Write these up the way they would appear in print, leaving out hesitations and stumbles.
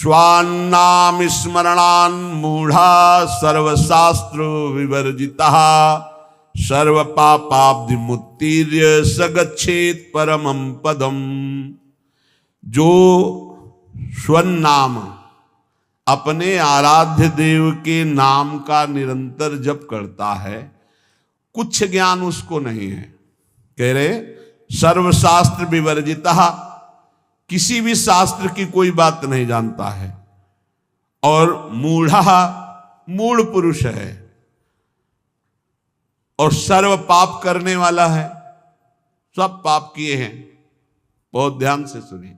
स्वान्नाम स्मरणान् मूढ़ा सर्वशास्त्र विवर्जिता सर्व पापाब्धि मुत्तीर्य सगच्छेत परमं पदम। जो स्वनाम अपने आराध्य देव के नाम का निरंतर जप करता है, कुछ ज्ञान उसको नहीं है। कह रहे सर्वशास्त्र विवर्जिता, किसी भी शास्त्र की कोई बात नहीं जानता है। और मूढ़ा, मूढ़ पुरुष है। और सर्व पाप करने वाला है, सब पाप किए हैं। बहुत ध्यान से सुनिए,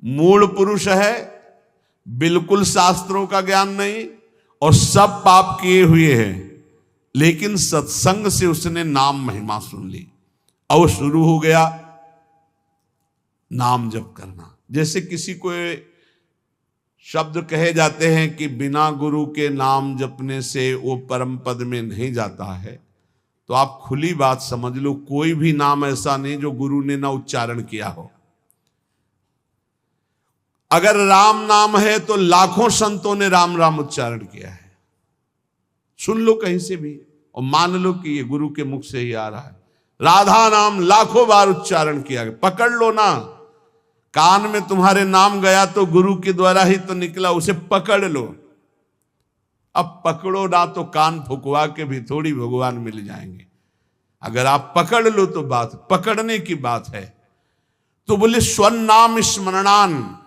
मूढ़ पुरुष है, बिल्कुल शास्त्रों का ज्ञान नहीं और सब पाप किए हुए हैं, लेकिन सत्संग से उसने नाम महिमा सुन ली और शुरू हो गया नाम जप करना। जैसे किसी को शब्द कहे जाते हैं कि बिना गुरु के नाम जपने से वो परम पद में नहीं जाता है, तो आप खुली बात समझ लो, कोई भी नाम ऐसा नहीं जो गुरु ने ना उच्चारण किया हो। अगर राम नाम है तो लाखों संतों ने राम राम उच्चारण किया है। सुन लो कहीं से भी और मान लो कि ये गुरु के मुख से ही आ रहा है। राधा नाम लाखों बार उच्चारण किया गया, पकड़ लो ना। कान में तुम्हारे नाम गया तो गुरु के द्वारा ही तो निकला, उसे पकड़ लो। अब पकड़ो ना तो कान फुकवा के भी थोड़ी भगवान मिल जाएंगे। अगर आप पकड़ लो तो बात पकड़ने की बात है। तो बोले स्वनाम स्मरणान,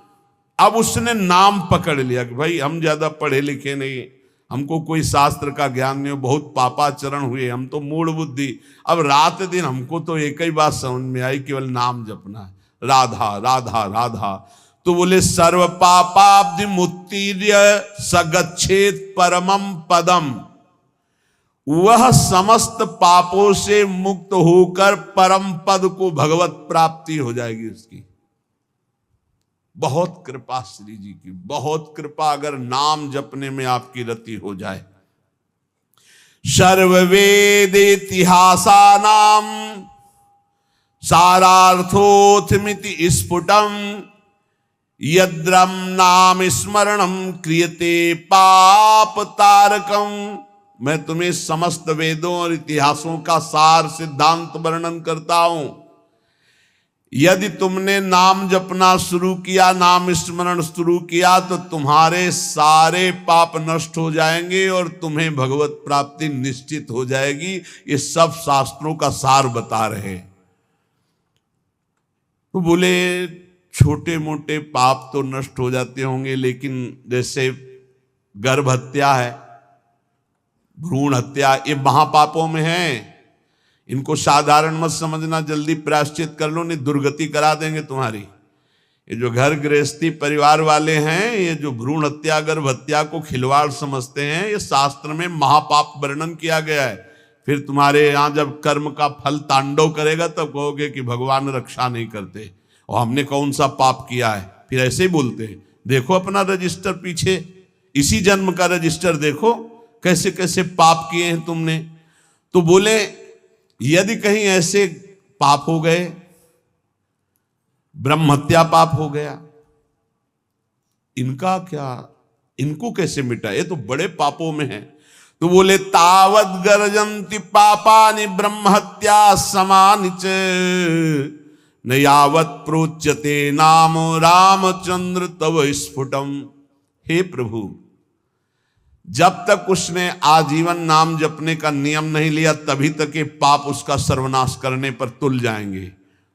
अब उसने नाम पकड़ लिया कि भाई हम ज्यादा पढ़े लिखे नहीं, हमको कोई शास्त्र का ज्ञान नहीं, बहुत पापाचरण हुए, हम तो मूढ़ बुद्धि। अब रात दिन हमको तो एक ही बात समझ में आई, केवल नाम जपना है, राधा राधा राधा। तो बोले सर्व पापाब्धि मुत्तीर्य सगच्छेत परमं पदम, वह समस्त पापों से मुक्त होकर परम पद को भगवत प्राप्ति हो जाएगी उसकी। बहुत कृपा श्री जी की, बहुत कृपा अगर नाम जपने में आपकी रति हो जाए। सर्ववेद इतिहासानाम सारार्थोथमिति स्फुटम यद्रम नाम स्मरणम क्रियते पाप तारकम। मैं तुम्हें समस्त वेदों और इतिहासों का सार सिद्धांत वर्णन करता हूं। यदि तुमने नाम जपना शुरू किया, नाम स्मरण शुरू किया, तो तुम्हारे सारे पाप नष्ट हो जाएंगे और तुम्हें भगवत प्राप्ति निश्चित हो जाएगी। ये सब शास्त्रों का सार बता रहे। तो बोले छोटे मोटे पाप तो नष्ट हो जाते होंगे, लेकिन जैसे गर्भ हत्या है, भ्रूण हत्या, ये महापापों में है। इनको साधारण मत समझना, जल्दी प्रायश्चित कर लो, नहीं दुर्गति करा देंगे तुम्हारी। ये जो घर गृहस्थी परिवार वाले हैं, ये जो भ्रूण हत्या गर्भ हत्या को खिलवाड़ समझते हैं, ये शास्त्र में महापाप वर्णन किया गया है। फिर तुम्हारे यहाँ जब कर्म का फल तांडव करेगा तब कहोगे कि भगवान रक्षा नहीं करते और हमने कौन सा पाप किया है। फिर ऐसे ही बोलते हैं। देखो अपना रजिस्टर पीछे, इसी जन्म का रजिस्टर देखो, कैसे कैसे पाप किए हैं तुमने। तो बोले यदि कहीं ऐसे पाप हो गए, ब्रह्म हत्या पाप हो गया, इनका क्या, इनको कैसे मिटा, ये तो बड़े पापों में है। तो बोले तावत गर्जन्ति पापानि ब्रह्म हत्या समानि च न यावत प्रोच्यते नाम रामचंद्र तव स्फुटम। हे प्रभु, जब तक उसने आजीवन नाम जपने का नियम नहीं लिया, तभी तक ये पाप उसका सर्वनाश करने पर तुल जाएंगे।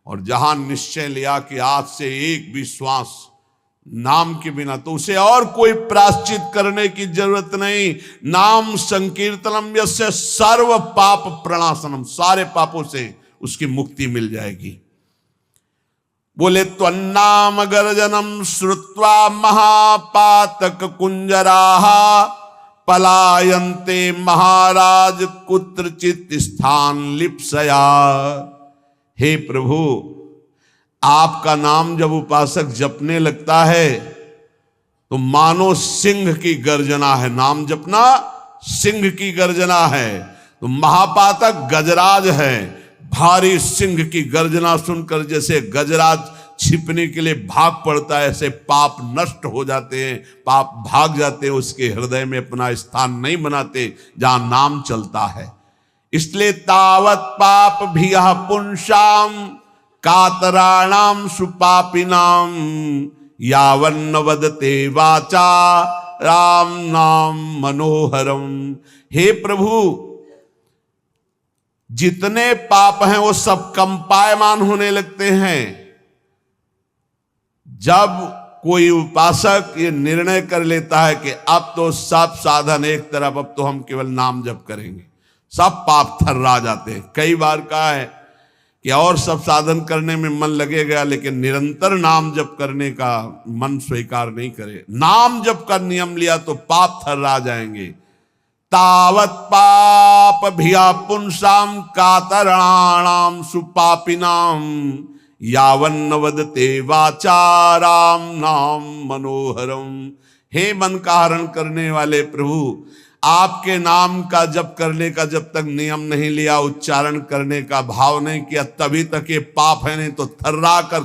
और जहां निश्चय लिया कि आज से एक भी श्वास नाम के बिना, तो उसे और कोई प्रायश्चित करने की जरूरत नहीं। नाम संकीर्तनम यस्य सर्व पाप प्रणाशनम, सारे पापों से उसकी मुक्ति मिल जाएगी। बोले त्वन्नाम गर्जनम श्रुत्वा महापातक कुंजराः पलायन्ते महाराज कुत्रचित स्थान लिप्सया। हे प्रभु, आपका नाम जब उपासक जपने लगता है तो मानो सिंह की गर्जना है। नाम जपना सिंह की गर्जना है। तो महापातक गजराज है। भारी सिंह की गर्जना सुनकर जैसे गजराज छिपने के लिए भाग पड़ता है, ऐसे पाप नष्ट हो जाते हैं, पाप भाग जाते हैं, उसके हृदय में अपना स्थान नहीं बनाते जहां नाम चलता है। इसलिए तावत पाप भियः पुंसाम कातराणाम सुपापिनाम यावन्न वदते वाचा राम नाम मनोहरम। हे प्रभु, जितने पाप हैं वो सब कंपायमान होने लगते हैं जब कोई उपासक ये निर्णय कर लेता है कि अब तो सब साधन एक तरफ, अब तो हम केवल नाम जप करेंगे, सब पाप थर्रा जाते हैं। कई बार कहा है कि और सब साधन करने में मन लगेगा लेकिन निरंतर नाम जप करने का मन स्वीकार नहीं करे। नाम जप का नियम लिया तो पाप थर्रा जाएंगे। तावत पाप भिया पुंसाम कातराणाम सुपापिनाम यावन्न वदते वाचा राम नाम मनोहरम। हे मन का हरण करने वाले प्रभु, आपके नाम का जप करने का जब तक नियम नहीं लिया, उच्चारण करने का भाव नहीं किया, तभी तक ये पाप है, नहीं तो थर्रा कर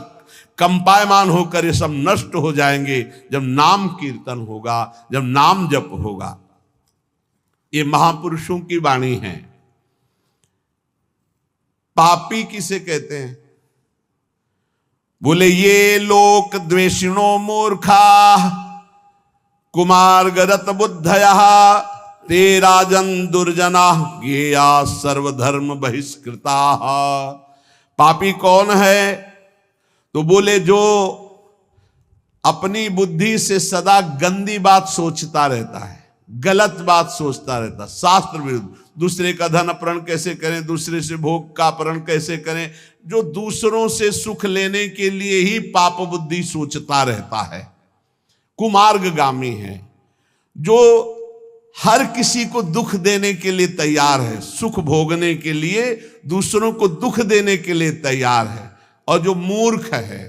कंपायमान होकर ये सब नष्ट हो जाएंगे जब नाम कीर्तन होगा, जब नाम जप होगा। ये महापुरुषों की वाणी है। पापी किसे कहते हैं? बोले ये लोक द्वेषिणो मूर्खा कुमार गदत बुद्धया ते राजन दुर्जना गेया सर्वधर्म बहिष्कृता। पापी कौन है? तो बोले जो अपनी बुद्धि से सदा गंदी बात सोचता रहता है, गलत बात सोचता रहता, शास्त्र विरुद्ध, दूसरे का धन अपहरण कैसे करें, दूसरे से भोग का अपहरण कैसे करें, जो दूसरों से सुख लेने के लिए ही पाप बुद्धि सोचता रहता है, कुमार्गगामी है। जो हर किसी को दुख देने के लिए तैयार है, सुख भोगने के लिए, दूसरों को दुख देने के लिए तैयार है। और जो मूर्ख है,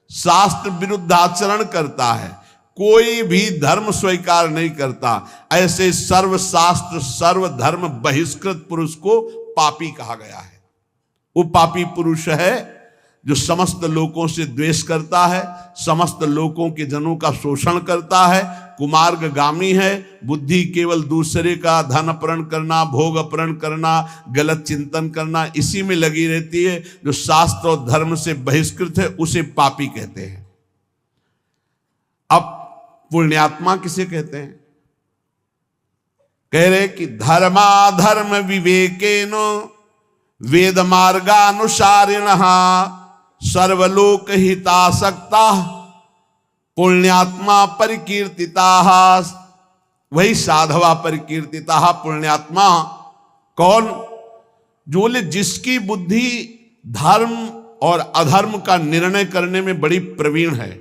शास्त्र विरुद्ध आचरण करता है, कोई भी धर्म स्वीकार नहीं करता, ऐसे सर्व शास्त्र सर्व धर्म बहिष्कृत पुरुष को पापी कहा गया है। वो पापी पुरुष है जो समस्त लोगों से द्वेष करता है, समस्त लोगों के जनों का शोषण करता है, कुमार्गगामी है। बुद्धि केवल दूसरे का धन अपहरण करना, भोग अपहरण करना, गलत चिंतन करना, इसी में लगी रहती है। जो शास्त्र और धर्म से बहिष्कृत है उसे पापी कहते हैं। अब पुण्यात्मा किसे कहते हैं? कह रहे कि धर्माधर्म विवेकेन वेद मार्गानुसारिणः सर्वलोक हितासक्ता पुण्यात्मा परिकीर्तिता। वही साधवा परिकीर्तिता। पुण्यात्मा कौन? जो बोले जिसकी बुद्धि धर्म और अधर्म का निर्णय करने में बड़ी प्रवीण है।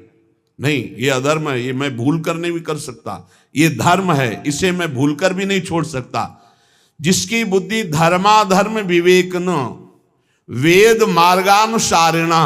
नहीं, ये अधर्म है, ये मैं भूल कर नहीं भी कर सकता, ये धर्म है, इसे मैं भूल कर भी नहीं छोड़ सकता। जिसकी बुद्धि धर्माधर्म विवेक न वेद मार्गानुसारिणा,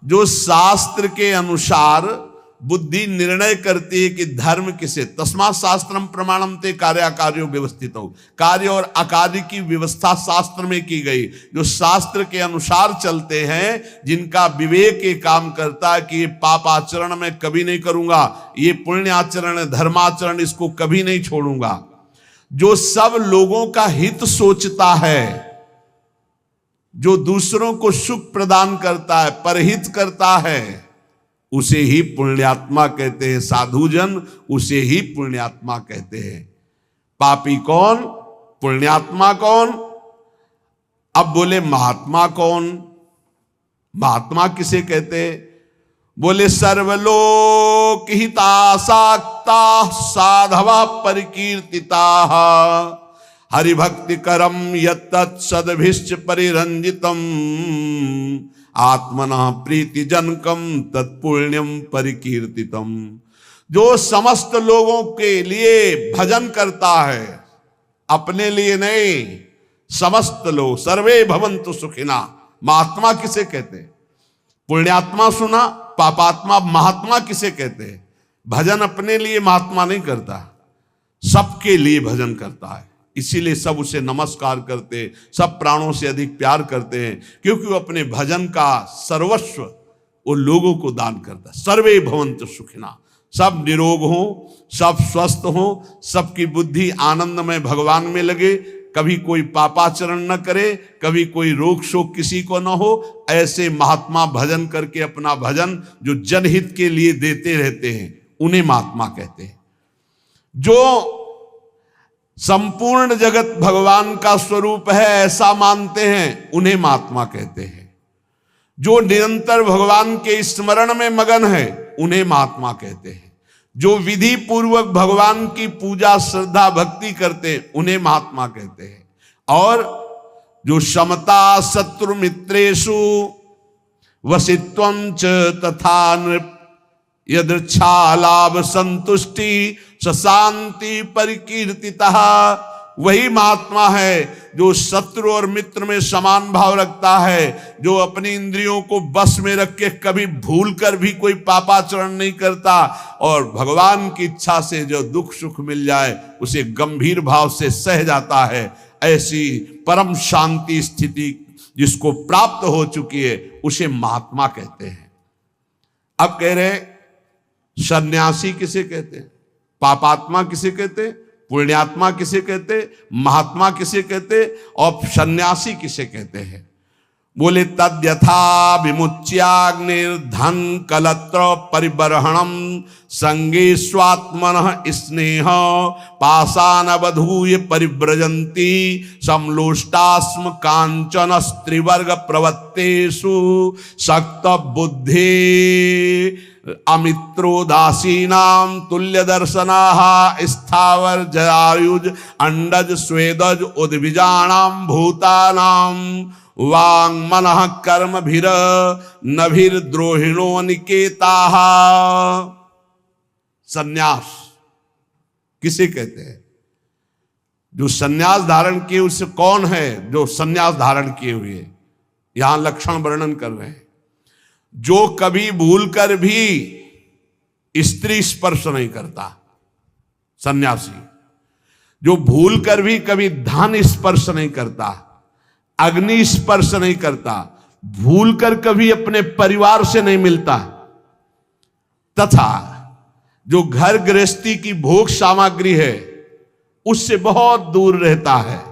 जो शास्त्र के अनुसार बुद्धि निर्णय करती है कि धर्म किसे, तस्मात् शास्त्रम प्रमाणम ते कार्याकार्यो व्यवस्थित हो। कार्य और अकार्य की व्यवस्था शास्त्र में की गई। जो शास्त्र के अनुसार चलते हैं, जिनका विवेक ये काम करता है कि ये पाप आचरण मैं कभी नहीं करूंगा, ये पुण्य आचरण धर्माचरण इसको कभी नहीं छोड़ूंगा, जो सब लोगों का हित सोचता है, जो दूसरों को सुख प्रदान करता है, परहित करता है, उसे ही पुण्यात्मा कहते हैं। साधुजन उसे ही पुण्यात्मा कहते हैं। पापी कौन? पुण्यात्मा कौन? अब बोले महात्मा कौन? महात्मा किसे कहते हैं? बोले सर्वलोक हितासक्ता साधवा परिकीर्तिता हरिभक्ति करम यत्तत् सद्भिश्च परिरंजितम आत्मनः प्रीति जनकम तत्पुण्यम परिकीर्तितम। जो समस्त लोगों के लिए भजन करता है, अपने लिए नहीं, समस्त लोग सर्वे भवन्तु सुखिना। महात्मा किसे कहते हैं? पुण्यात्मा सुना, पापात्मा। महात्मा किसे कहते हैं? भजन अपने लिए महात्मा नहीं करता, सबके लिए भजन करता है। इसीलिए सब उसे नमस्कार करते, सब प्राणों से अधिक प्यार करते हैं, क्योंकि वो अपने भजन का सर्वस्व वो लोगों को दान करता है। सर्वे भवन्तु सुखिना, सब निरोग हो, सब स्वस्थ हो, सबकी बुद्धि आनंदमय भगवान में लगे, कभी कोई पापाचरण न करे, कभी कोई रोग शोक किसी को न हो। ऐसे महात्मा भजन करके अपना भजन जो जनहित के लिए देते रहते हैं उन्हें महात्मा कहते हैं। जो संपूर्ण जगत भगवान का स्वरूप है ऐसा मानते हैं उन्हें महात्मा कहते हैं। जो निरंतर भगवान के स्मरण में मगन है उन्हें महात्मा कहते हैं। जो विधि पूर्वक भगवान की पूजा श्रद्धा भक्ति करते हैं उन्हें महात्मा कहते हैं। और जो समता शत्रु मित्रेषु वसित्वं च तथा नृप यदृच्छा लाभ संतुष्टि शांति परिकीर्तितः, वही महात्मा है जो शत्रु और मित्र में समान भाव रखता है, जो अपनी इंद्रियों को बस में रख के कभी भूल कर भी कोई पापाचरण नहीं करता, और भगवान की इच्छा से जो दुख सुख मिल जाए उसे गंभीर भाव से सह जाता है। ऐसी परम शांति स्थिति जिसको प्राप्त हो चुकी है उसे महात्मा कहते हैं। अब कह रहे सन्यासी किसे कहते हैं, पापात्मा किसे कहते, पुण्यात्मा किसे कहते, महात्मा किसे कहते और सन्यासी किसे कहते हैं। बोले तद्यथा विमुच्याग्निर्धन कलत्र परिबर्हणम संगे स्वात्मनः स्नेह पाषाणवधूय परिव्रजन्ति समलोष्टास्म कांचन स्त्रीवर्ग प्रवत्तेषु शक्त बुद्धि अमित्रोदासीनां तुल्य दर्शनाः स्थावर जरायुज अंडज स्वेदज उद्भिजानां भूतानां वांग मनः कर्म भीर नभीर द्रोहिणो निकेताः। सन्यास किसे कहते हैं? जो सन्यास धारण किए उसे कौन है जो सन्यास धारण किए हुए, यहां लक्षण वर्णन कर रहे हैं। जो कभी भूलकर भी स्त्री स्पर्श नहीं करता, सन्यासी। जो भूलकर भी कभी धन स्पर्श नहीं करता, अग्नि स्पर्श नहीं करता, भूलकर कभी अपने परिवार से नहीं मिलता, तथा जो घर गृहस्थी की भोग सामग्री है उससे बहुत दूर रहता है,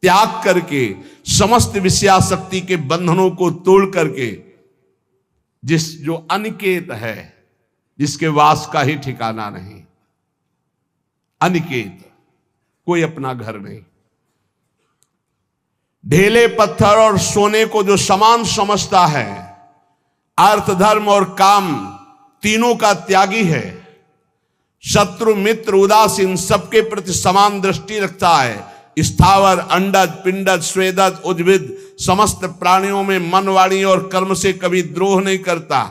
त्याग करके समस्त विषयासक्ति के बंधनों को तोड़ करके, जो अनिकेत है, जिसके वास का ही ठिकाना नहीं, अनिकेत, कोई अपना घर नहीं, ढेले पत्थर और सोने को जो समान समझता है, अर्थ धर्म और काम तीनों का त्यागी है, शत्रु मित्र उदासीन सबके प्रति समान दृष्टि रखता है, स्थावर अंडज पिंडज स्वेदज उद्भिद समस्त प्राणियों में मन वाणी और कर्म से कभी द्रोह नहीं करता,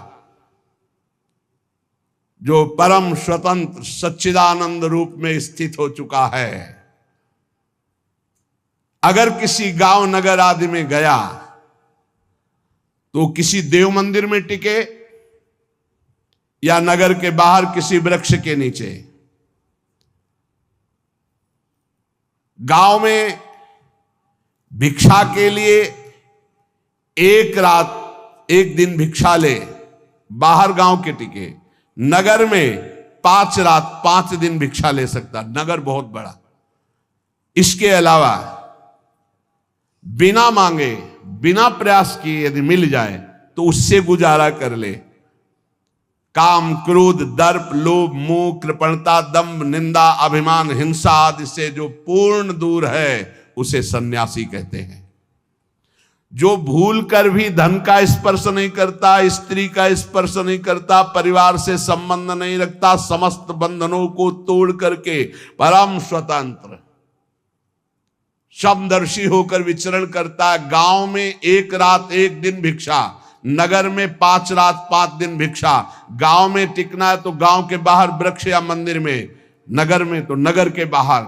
जो परम स्वतंत्र सच्चिदानंद रूप में स्थित हो चुका है। अगर किसी गांव नगर आदि में गया तो किसी देव मंदिर में टिके या नगर के बाहर किसी वृक्ष के नीचे। गांव में भिक्षा के लिए एक रात एक दिन भिक्षा ले, बाहर गांव के टिके। नगर में 5 रात 5 दिन भिक्षा ले सकता, नगर बहुत बड़ा। इसके अलावा बिना मांगे बिना प्रयास किए यदि मिल जाए तो उससे गुजारा कर ले। काम क्रोध दर्प लोभ मोह कृपणता दंभ निंदा अभिमान हिंसा आदि से जो पूर्ण दूर है उसे सन्यासी कहते हैं। जो भूल कर भी धन का स्पर्श नहीं करता, स्त्री का स्पर्श नहीं करता, परिवार से संबंध नहीं रखता, समस्त बंधनों को तोड़ करके परम स्वतंत्र समदर्शी होकर विचरण करता। गांव में 1 रात 1 दिन भिक्षा, नगर में 5 रात 5 दिन भिक्षा। गांव में टिकना है तो गांव के बाहर वृक्ष या मंदिर में, नगर में तो नगर के बाहर।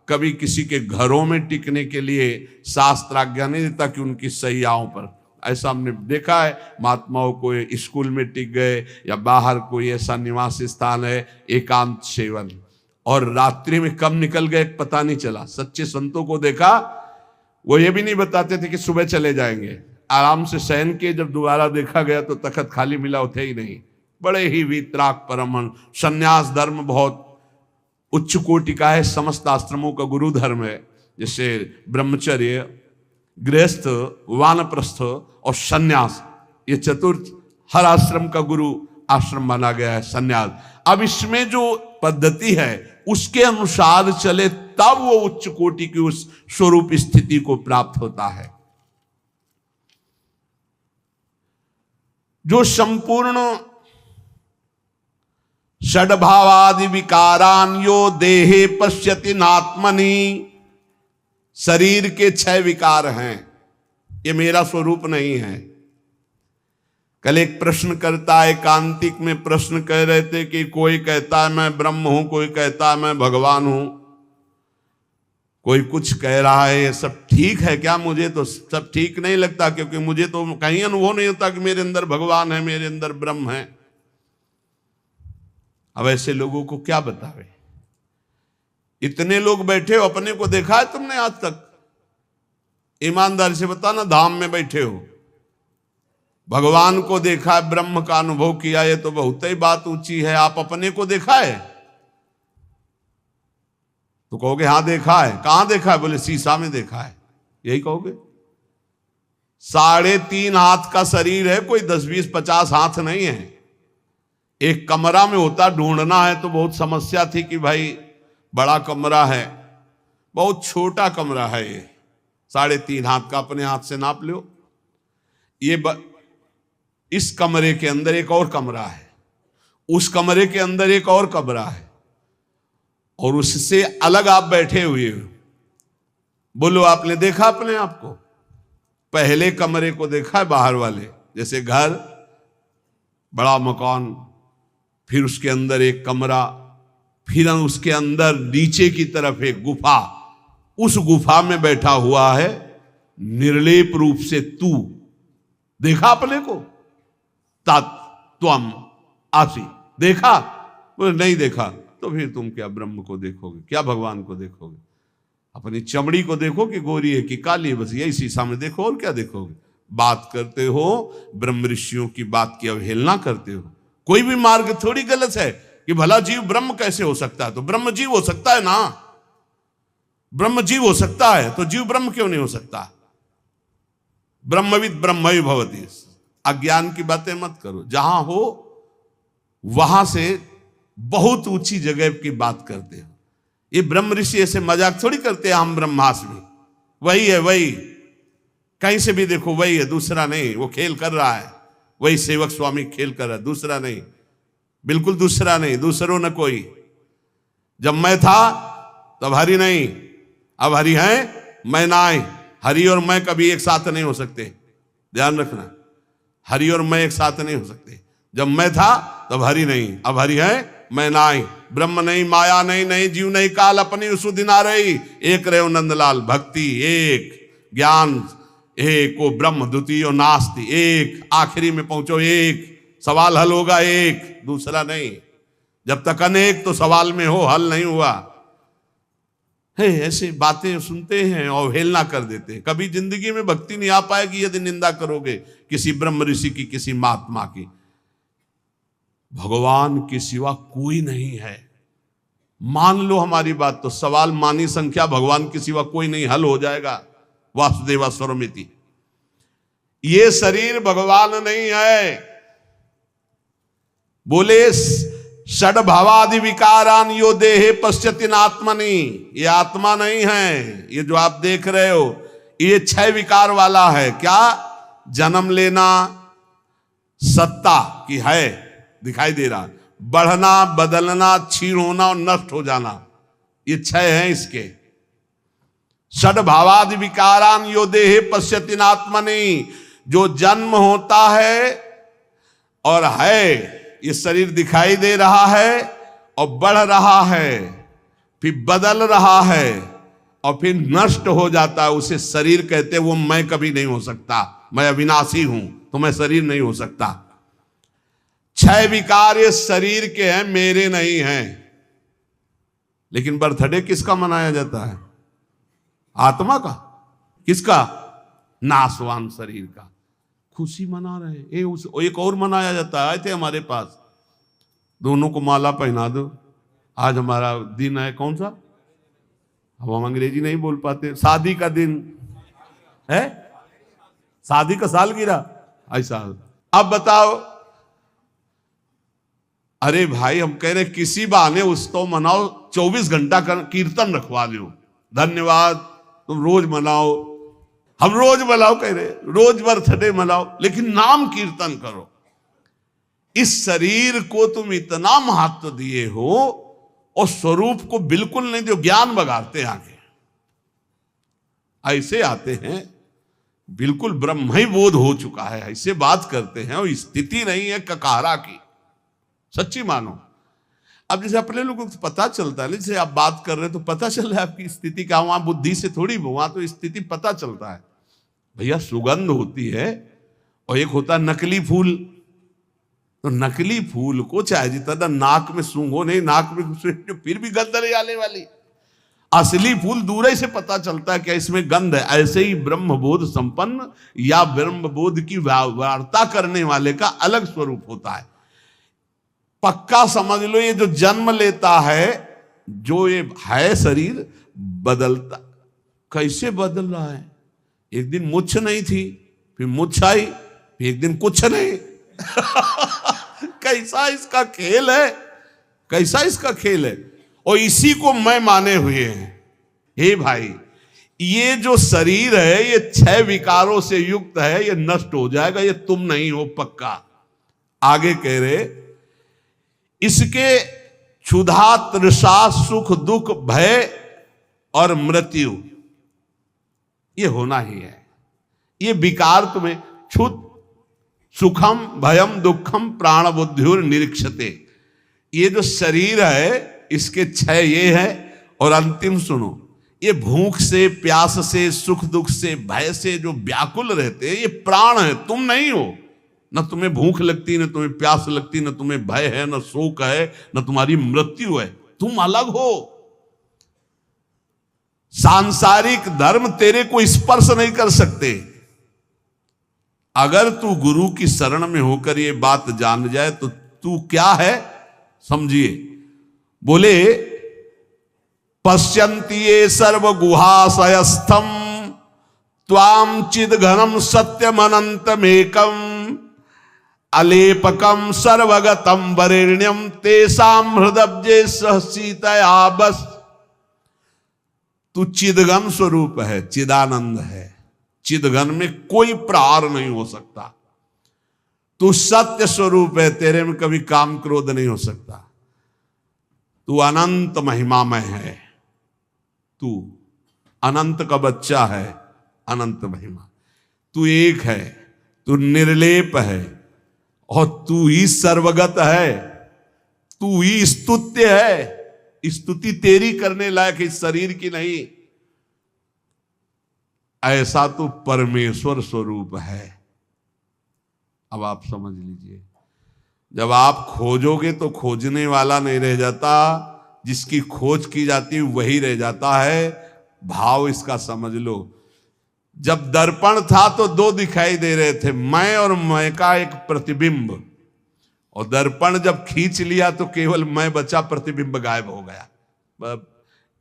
कभी किसी के घरों में टिकने के लिए शास्त्र आज्ञा नहीं देता कि उनकी सैयाओं पर। ऐसा हमने देखा है, महात्माओं को स्कूल में टिक गए या बाहर कोई ऐसा निवास स्थान है एकांत सेवन, और रात्रि में कब निकल गए पता नहीं चला। सच्चे संतों को देखा, वो ये भी नहीं बताते थे कि सुबह चले जाएंगे, आराम से शयन किए, जब दोबारा देखा गया तो तखत खाली मिला, थे ही नहीं। बड़े ही वीतराग परमहंस। संन्यास धर्म बहुत उच्च कोटि का है, समस्त आश्रमों का गुरु धर्म है। जैसे ब्रह्मचर्य, गृहस्थ, वानप्रस्थ और संन्यास, ये चतुर्थ हर आश्रम का गुरु आश्रम माना गया है संन्यास। अब इसमें जो पद्धति है उसके अनुसार चले तब वो उच्च कोटि की उस स्वरूप स्थिति को प्राप्त होता है। जो संपूर्ण षड्भावादि विकारान यो देहे पश्यति नात्मनि, शरीर के 6 विकार हैं, ये मेरा स्वरूप नहीं है। कल एक प्रश्न करता है, एकांतिक में प्रश्न कह रहे थे कि कोई कहता है मैं ब्रह्म हूं, कोई कहता है मैं भगवान हूं, कोई कुछ कह रहा है, ये सब ठीक है क्या? मुझे तो सब ठीक नहीं लगता, क्योंकि मुझे तो कहीं अनुभव नहीं होता कि मेरे अंदर भगवान है, मेरे अंदर ब्रह्म है। अब ऐसे लोगों को क्या बतावे? इतने लोग बैठे हो, अपने को देखा है तुमने आज तक? ईमानदारी से बताना, धाम में बैठे हो, भगवान को देखा है, ब्रह्म का अनुभव किया, ये तो बहुत ही बात ऊंची है। आप अपने को देखा है? तो कहोगे हाँ देखा है। कहां देखा है? बोले शीशा में देखा है, यही कहोगे। 3.5 हाथ का शरीर है, कोई 10, 20, 50 हाथ नहीं है। एक कमरा में होता, ढूंढना है तो बहुत समस्या थी कि भाई बड़ा कमरा है, बहुत छोटा कमरा है ये, 3.5 हाथ का। अपने हाथ से नाप लो। इस कमरे के अंदर एक और कमरा है, उस कमरे के अंदर एक और कमरा है, और उससे अलग आप बैठे हुए हो। बोलो आपने देखा अपने आप को? पहले कमरे को देखा है बाहर वाले, जैसे घर, बड़ा मकान, फिर उसके अंदर एक कमरा, फिर उसके अंदर नीचे की तरफ एक गुफा, उस गुफा में बैठा हुआ है निर्लेप रूप से तू। देखा अपने को? तत्वम आसी देखा? बोले नहीं देखा। तो फिर तुम क्या ब्रह्म को देखोगे, क्या भगवान को देखोगे? अपनी चमड़ी को देखो कि गोरी है कि काली है, बस यही शीशा में देखो, और क्या देखोगे? बात करते हो ब्रह्म ऋषियों की बात की अवहेलना करते हो। कोई भी मार्ग थोड़ी गलत है कि भला जीव ब्रह्म कैसे हो सकता है? तो ब्रह्म जीव हो सकता है ना, ब्रह्म जीव हो सकता है, तो जीव ब्रह्म क्यों नहीं हो सकता? ब्रह्मविद ब्रह्मैव भवति। अज्ञान की बातें मत करो, जहां हो वहां से बहुत ऊंची जगह की बात करते हो। ये ब्रह्म ऋषि ऐसे मजाक थोड़ी करते हैं, हम ब्रह्मास्मि, वही है, वही कहीं से भी देखो वही है, दूसरा नहीं। वो खेल कर रहा है, वही सेवक स्वामी खेल कर रहा है, दूसरा नहीं, बिल्कुल दूसरा नहीं, दूसरों न कोई। जब मैं था तब हरि नहीं, अब हरि है, मैं ना आए। हरि और मैं कभी एक साथ नहीं हो सकते, ध्यान रखना। हरि और मैं एक साथ नहीं हो सकते। जब मैं था तब हरि नहीं, अब हरि है, मैं ना आई। ब्रह्म नहीं, माया नहीं, नहीं जीव नहीं काल, अपनी सुधि ना रही। एक रहे नंदलाल, भक्ति एक, ज्ञान एक, वो ब्रह्म द्वितीय नास्ति एक, आखिरी में पहुंचो एक, सवाल हल होगा एक, दूसरा नहीं। जब तक अनेक तो सवाल में हो, हल नहीं हुआ है। ऐसे बातें सुनते हैं और अवहेलना कर देते हैं। कभी जिंदगी में भक्ति नहीं आ पाएगी यदि निंदा करोगे किसी ब्रह्म ऋषि की, किसी महात्मा की। भगवान के सिवा कोई नहीं है, मान लो हमारी बात, तो सवाल मानी संख्या भगवान के सिवा कोई नहीं, हल हो जाएगा। वासुदेवा स्वरमिति। ये शरीर भगवान नहीं है। बोले षड्भावादि विकारान यो देहे पश्यति नात्मनि, ये आत्मा नहीं है। ये जो आप देख रहे हो ये 6 विकार वाला है। क्या? जन्म लेना, सत्ता की है, दिखाई दे रहा, बढ़ना, बदलना, क्षीण होना और नष्ट हो जाना, ये 6 हैं इसके। षड्भावादि विकारान यो देहे पश्यति नात्मनि, जो जन्म होता है और है, ये शरीर दिखाई दे रहा है और बढ़ रहा है, फिर बदल रहा है और फिर नष्ट हो जाता है, उसे शरीर कहते हैं। वो मैं कभी नहीं हो सकता, मैं अविनाशी हूं, तो मैं शरीर नहीं हो सकता। 6 विकार ये शरीर के हैं, मेरे नहीं हैं। लेकिन बर्थडे किसका मनाया जाता है? आत्मा का। किसका? नाशवान शरीर का। खुशी मना रहे हैं। एक और मनाया जाता है, आए थे हमारे पास, दोनों को माला पहना दो, आज हमारा दिन है कौन सा, अब हम अंग्रेजी नहीं बोल पाते, शादी का दिन है, शादी का सालगिरह ऐसा। अब बताओ, अरे भाई हम कह रहे किसी बहाने उत्सव मनाओ, 24 घंटा का कीर्तन रखवा लो, धन्यवाद, तुम रोज मनाओ, हम रोज मनाओ कह रहे, रोज बर्थडे मनाओ, लेकिन नाम कीर्तन करो। इस शरीर को तुम इतना महत्व दिए हो और स्वरूप को बिल्कुल नहीं, जो ज्ञान बगाड़ते आगे ऐसे आते हैं, बिल्कुल ब्रह्म ही बोध हो चुका है, ऐसे बात करते हैं, और स्थिति नहीं है ककारा की, सच्ची मानो। अब जैसे अपने लोगों को पता चलता है, जैसे आप बात कर रहे हैं तो पता चल रहा है आपकी स्थिति क्या, वहां बुद्धि से थोड़ी, वहां तो स्थिति पता चलता है। भैया सुगंध होती है और एक होता है नकली फूल, तो नकली फूल को चाहे जितना नाक में सूंघो नहीं, नाक में फिर भी गंध नहीं आने वाली, असली फूल दूर ही से पता चलता है कि इसमें गंध है। ऐसे ही ब्रह्मबोध संपन्न या ब्रह्मबोध की वार्ता करने वाले का अलग स्वरूप होता है। पक्का समझ लो, ये जो जन्म लेता है, जो ये है शरीर, बदलता, कैसे बदल रहा है, एक दिन मुछ नहीं थी, फिर मुछ आई, फिर एक दिन कुछ नहीं कैसा इसका खेल है, कैसा इसका खेल है, और इसी को मैं माने हुए हैं। हे भाई, ये जो शरीर है ये 6 विकारों से युक्त है, ये नष्ट हो जाएगा, ये तुम नहीं हो पक्का। आगे कह रहे, इसके क्षुधा, तृषा, सुख, दुख, भय और मृत्यु ये होना ही है। ये विकार तुम्हें क्षुध, सुखम, भयम, दुखम, प्राण बुद्धिर निरीक्षते, ये जो शरीर है इसके 6 ये है। और अंतिम सुनो, ये भूख से, प्यास से, सुख दुख से, भय से जो व्याकुल रहते हैं, ये प्राण है, तुम नहीं हो। न तुम्हें भूख लगती, न तुम्हें प्यास लगती, न तुम्हें भय है, न शोक है, न तुम्हारी मृत्यु है, तुम अलग हो। सांसारिक धर्म तेरे को स्पर्श नहीं कर सकते। अगर तू गुरु की शरण में होकर ये बात जान जाए तो तू क्या है समझिए। बोले, पश्यन्ति ये सर्व गुहाशयस्थम त्वाम चिद घनम सत्यमनंतमेकम अलेपकम सर्वगतम वरेण्यम तेसाम हृदब्जे सहसीतया बस। तू चिदघन स्वरूप है, चिदानंद है, चिदघन में कोई प्रहार नहीं हो सकता। तू सत्य स्वरूप है, तेरे में कभी काम क्रोध नहीं हो सकता। तू अनंत महिमामय है, तू अनंत का बच्चा है, अनंत महिमा। तू एक है, तू निर्लेप है, और तू ही सर्वगत है, तू ही स्तुत्य है। स्तुति तेरी करने लायक इस शरीर की नहीं। ऐसा तो परमेश्वर स्वरूप है। अब आप समझ लीजिए, जब आप खोजोगे तो खोजने वाला नहीं रह जाता, जिसकी खोज की जाती है वही रह जाता है। भाव इसका समझ लो। जब दर्पण था तो 2 दिखाई दे रहे थे, मैं और मैं का एक प्रतिबिंब, और दर्पण जब खींच लिया तो केवल मैं बचा, प्रतिबिंब गायब हो गया।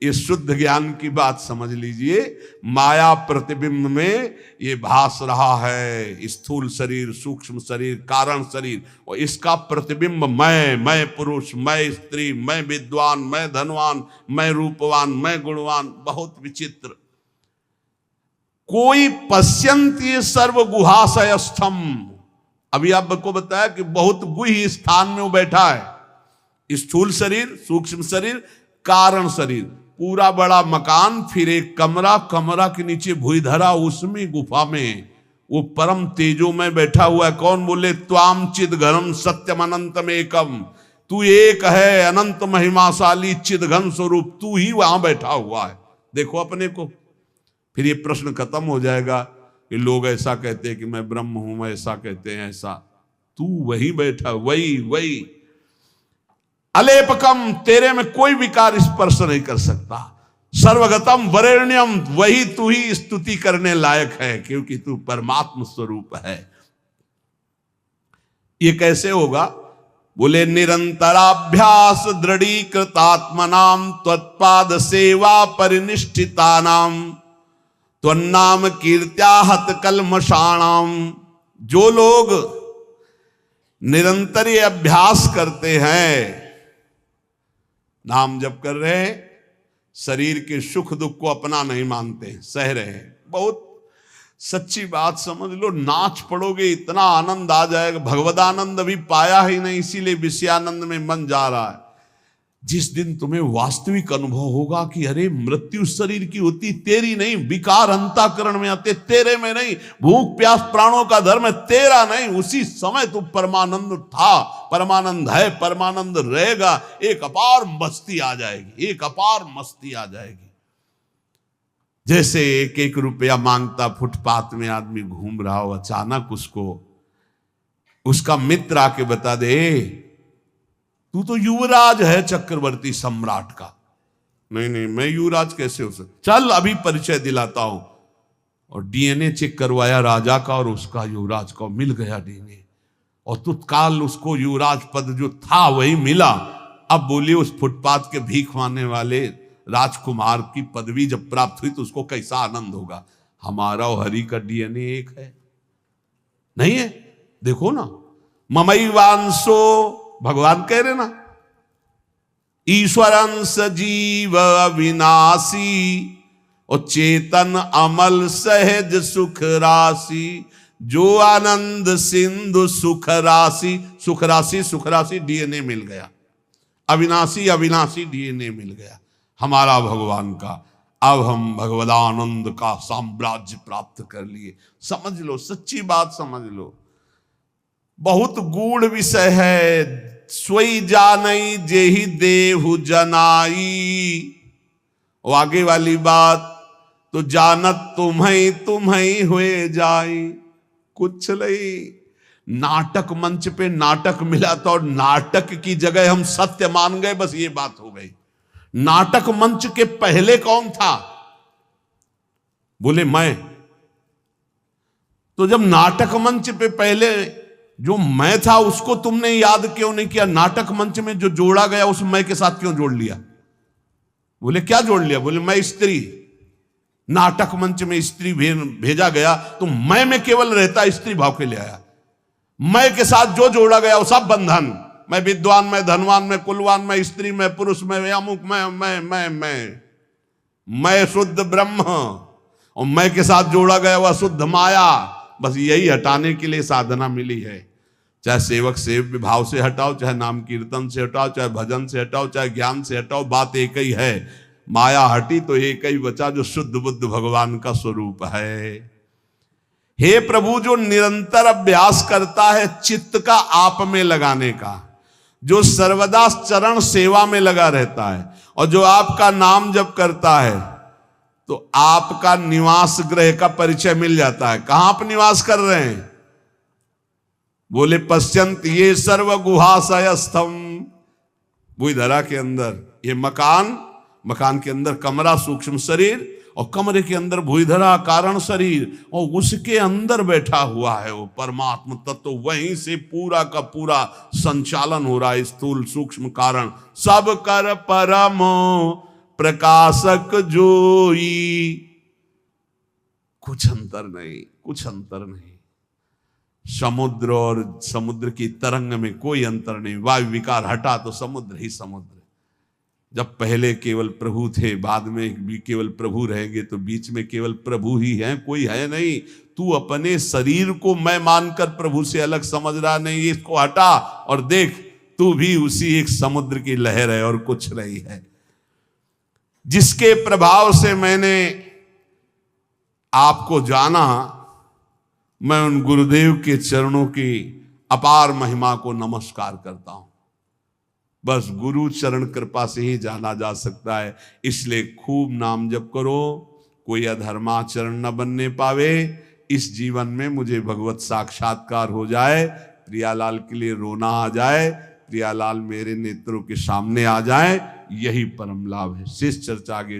ये शुद्ध ज्ञान की बात समझ लीजिए। माया प्रतिबिंब में ये भास रहा है, स्थूल शरीर, सूक्ष्म शरीर, कारण शरीर, और इसका प्रतिबिंब मैं पुरुष, मैं स्त्री, मैं विद्वान, मैं धनवान, मैं रूपवान, मैं गुणवान, बहुत विचित्र। कोई पश्यन्ति सर्व गुहाशयस्थम, अभी आपको बताया कि बहुत गुह्य स्थान में वो बैठा है। स्थूल शरीर, सूक्ष्म शरीर, कारण शरीर, पूरा बड़ा मकान, फिर एक कमरा, कमरा के नीचे भूधरा, उसमें गुफा में वो परम तेजो में बैठा हुआ है। कौन? बोले, त्वाम चिदघनम सत्यम अनंतम एकम, तू एक है, अनंत महिमाशाली चिदघन स्वरूप, तू ही वहां बैठा हुआ है। देखो अपने को। फिर ये प्रश्न खत्म हो जाएगा कि लोग ऐसा कहते हैं कि मैं ब्रह्म हूं, मैं ऐसा कहते हैं, ऐसा। तू वही बैठा, वही अलेपकम, तेरे में कोई विकार स्पर्श नहीं कर सकता। सर्वगतम वरेण्यम, वही तू ही स्तुति करने लायक है, क्योंकि तू परमात्म स्वरूप है। ये कैसे होगा? बोले निरंतराभ्यास दृढ़ीकृतात्मनाम त्वत्पाद सेवा परिनिष्ठितानाम त्वन्नाम कीर्त्या हत कल्मषाणाम। जो लोग निरंतर ये अभ्यास करते हैं, नाम जप कर रहे हैं, शरीर के सुख दुख को अपना नहीं मानते, सह रहे हैं। बहुत सच्ची बात समझ लो, नाच पड़ोगे इतना आनंद आ जाएगा। भगवदानंद अभी पाया ही नहीं, इसीलिए विषयानंद में मन जा रहा है। जिस दिन तुम्हें वास्तविक अनुभव होगा कि अरे मृत्यु शरीर की होती, तेरी नहीं, विकार अंतःकरण में आते, तेरे में नहीं, भूख प्यास प्राणों का धर्म है, तेरा नहीं, उसी समय तू परमानंद था, परमानंद है, परमानंद रहेगा। एक अपार मस्ती आ जाएगी, एक अपार मस्ती आ जाएगी। जैसे एक एक रुपया मांगता फुटपाथ में आदमी घूम रहा हो, अचानक उसका मित्र आके बता दे तू तो युवराज है चक्रवर्ती सम्राट का। नहीं नहीं, मैं युवराज कैसे हो सकता, चल अभी परिचय दिलाता हूं। और डीएनए चेक करवाया राजा का और उसका युवराज का, मिल गया डीएनए, और तत्काल उसको युवराज पद जो था वही मिला। अब बोलिए उस फुटपाथ के भीख मांगने वाले राजकुमार की पदवी जब प्राप्त हुई तो उसको कैसा आनंद होगा। हमारा और हरि का डीएनए एक है, नहीं है? देखो ना, ममैवांशो, भगवान कह रहे ना, ईश्वरंस जीव अविनाशी और चेतन अमल सहज सुख राशि, जो आनंद सिंधु सुख राशि। सुख राशि, सुख राशि डीएनए मिल गया, अविनाशी अविनाशी डीएनए मिल गया हमारा भगवान का। अब हम भगवदानंद का साम्राज्य प्राप्त कर लिए। समझ लो, सच्ची बात समझ लो, बहुत गूढ़ विषय है। सोई जानई जेहि देहु जनाई, वो आगे वाली बात तो जानत तुम्हें हुए जाई। कुछ नहीं, नाटक मंच पे नाटक मिला था और नाटक की जगह हम सत्य मान गए, बस ये बात हो गई। नाटक मंच के पहले कौन था? बोले मैं। तो जब नाटक मंच पे पहले जो मैं था उसको तुमने याद क्यों नहीं किया? नाटक मंच में जो जोड़ा गया उस मैं के साथ क्यों जोड़ लिया? बोले क्या जोड़ लिया? बोले मैं स्त्री, नाटक मंच में स्त्री भेजा गया तो मैं में केवल रहता स्त्री भाव के ले आया। मैं के साथ जो जोड़ा गया वो सब बंधन, मैं विद्वान, मैं धनवान, मैं कुलवान, मैं स्त्री, मैं पुरुष, मैं अमुक, मैं शुद्ध ब्रह्म, और मैं के साथ जोड़ा गया वह शुद्ध माया। बस यही हटाने के लिए साधना मिली है। चाहे सेवक सेव्य भाव से हटाओ, चाहे नाम कीर्तन से हटाओ, चाहे भजन से हटाओ, चाहे ज्ञान से हटाओ, बात एक ही है। माया हटी तो एक ही बचा जो शुद्ध बुद्ध भगवान का स्वरूप है। हे प्रभु, जो निरंतर अभ्यास करता है चित्त का आप में लगाने का, जो सर्वदा चरण सेवा में लगा रहता है और जो आपका नाम जप करता है, तो आपका निवास गृह का परिचय मिल जाता है। कहां आप निवास कर रहे हैं? बोले पश्यंत ये सर्व गुहाशयस्थम, भूधरा के अंदर ये मकान के अंदर कमरा सूक्ष्म शरीर, और कमरे के अंदर भूधरा कारण शरीर, और उसके अंदर बैठा हुआ है वो परमात्मा तत्व। वहीं से पूरा का पूरा संचालन हो रहा है। स्थूल सूक्ष्म कारण सब कर परम प्रकाशक जोई। कुछ अंतर नहीं, कुछ अंतर नहीं। समुद्र और समुद्र की तरंग में कोई अंतर नहीं। वायु विकार हटा तो समुद्र ही समुद्र। जब पहले केवल प्रभु थे, बाद में भी केवल प्रभु रहेंगे, तो बीच में केवल प्रभु ही हैं, कोई है नहीं। तू अपने शरीर को मैं मानकर प्रभु से अलग समझ रहा नहीं, इसको हटा और देख, तू भी उसी एक समुद्र की लहर है और कुछ नहीं है। जिसके प्रभाव से मैंने आपको जाना, मैं उन गुरुदेव के चरणों की अपार महिमा को नमस्कार करता हूं। बस गुरु चरण कृपा से ही जाना जा सकता है। इसलिए खूब नाम जप करो, कोई अधर्माचरण न बनने पावे। इस जीवन में मुझे भगवत साक्षात्कार हो जाए, प्रियालाल के लिए रोना आ जाए, प्रियालाल मेरे नेत्रों के सामने आ जाए, यही परम लाभ है। शेष चर्चा आगे।